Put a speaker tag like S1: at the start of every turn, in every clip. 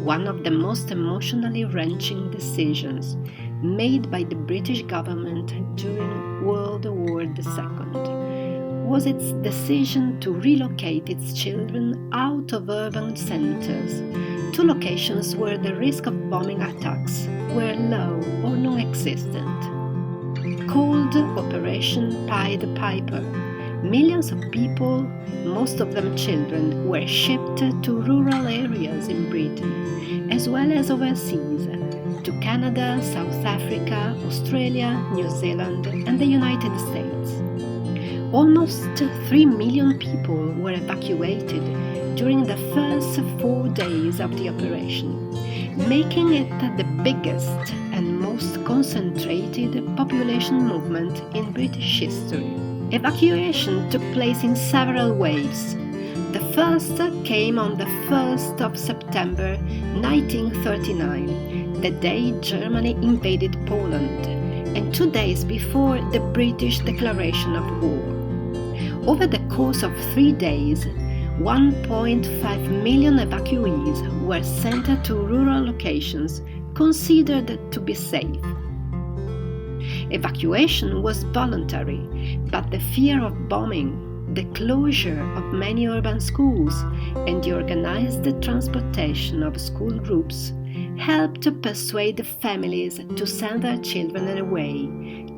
S1: one of the most emotionally wrenching decisions made by the British government during World War II was its decision to relocate its children out of urban centers to locations where the risk of bombing attacks were low or non-existent. Called Operation Pied Piper, millions of people, most of them children, were shipped to rural areas in Britain, as well as overseas, to Canada, South Africa, Australia, New Zealand, and the United States. Almost 3 million people were evacuated during the first 4 days of the operation, making it the biggest and most concentrated population movement in British history. Evacuation took place in several waves. The first came on the 1st of September 1939, the day Germany invaded Poland, and 2 days before the British declaration of war. Over the course of 3 days, 1.5 million evacuees were sent to rural locations considered to be safe. Evacuation was voluntary, but the fear of bombing, the closure of many urban schools, and the organized transportation of school groups helped persuade families to send their children away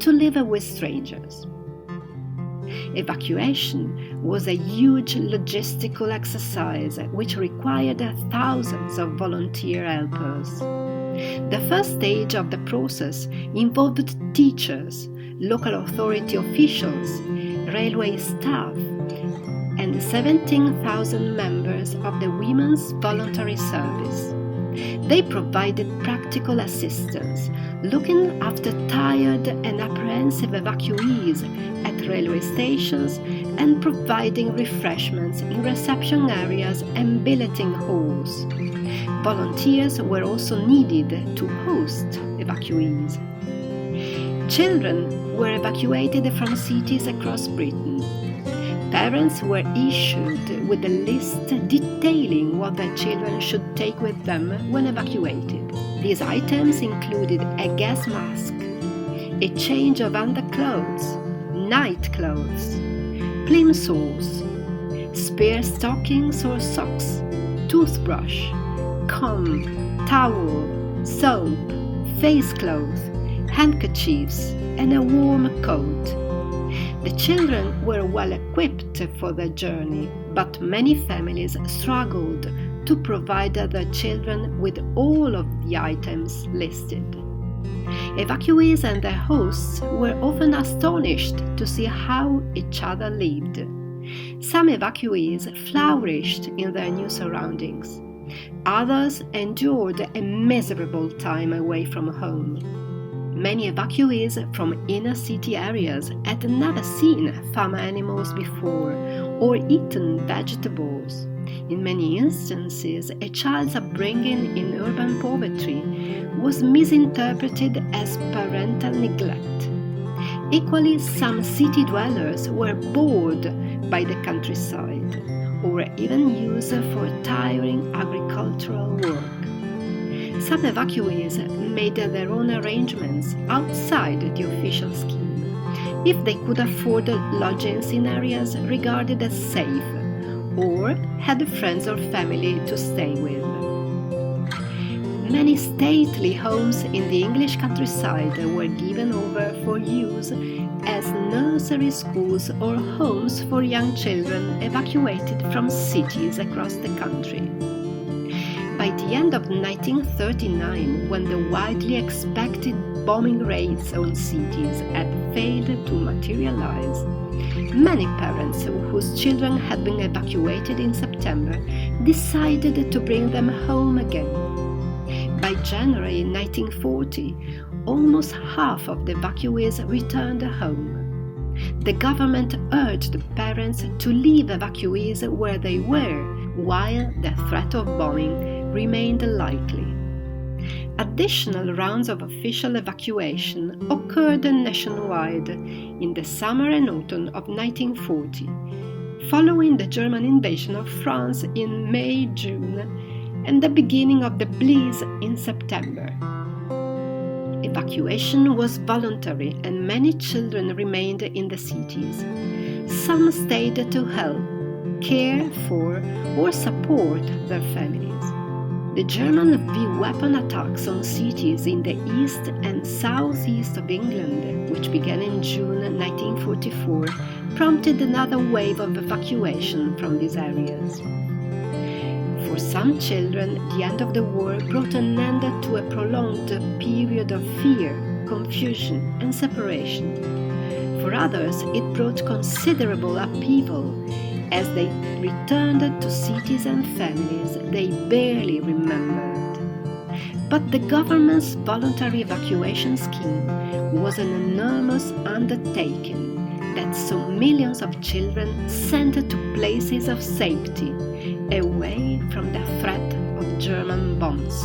S1: to live with strangers. Evacuation was a huge logistical exercise which required thousands of volunteer helpers. The first stage of the process involved teachers, local authority officials, railway staff, and 17,000 members of the Women's Voluntary Service. They provided practical assistance, looking after tired and apprehensive evacuees at railway stations and providing refreshments in reception areas and billeting halls. Volunteers were also needed to host evacuees. Children were evacuated from cities across Britain. Parents were issued with a list detailing what their children should take with them when evacuated. These items included a gas mask, a change of underclothes, night clothes, plimsolls, spare stockings or socks, toothbrush, comb, towel, soap, face cloth, handkerchiefs, and a warm coat. The children were well equipped for their journey, but many families struggled to provide their children with all of the items listed. Evacuees and their hosts were often astonished to see how each other lived. Some evacuees flourished in their new surroundings. Others endured a miserable time away from home. Many evacuees from inner city areas had never seen farm animals before or eaten vegetables. In many instances, a child's upbringing in urban poverty was misinterpreted as parental neglect. Equally, some city dwellers were bored by the countryside or even used for tiring agricultural work. Some evacuees made their own arrangements outside the official scheme, if they could afford lodgings in areas regarded as safe, or had friends or family to stay with. Many stately homes in the English countryside were given over for use as nursery schools or homes for young children evacuated from cities across the country. By the end of 1939, when the widely expected bombing raids on cities had failed to materialize, many parents whose children had been evacuated in September decided to bring them home again. By January 1940, almost half of the evacuees returned home. The government urged parents to leave evacuees where they were, while the threat of bombing remained likely. Additional rounds of official evacuation occurred nationwide in the summer and autumn of 1940. Following the German invasion of France in May-June and the beginning of the Bliss in September. Evacuation was voluntary and many children remained in the cities. Some stayed to help, care for, or support their families. The German V-weapon attacks on cities in the east and southeast of England, which began in June 1944, prompted another wave of evacuation from these areas. For some children, the end of the war brought an end to a prolonged period of fear, confusion, and separation. For others, it brought considerable upheaval as they returned to cities and families they barely remembered. But the government's voluntary evacuation scheme was an enormous undertaking that saw millions of children sent to places of safety, away from the threat of German bombs.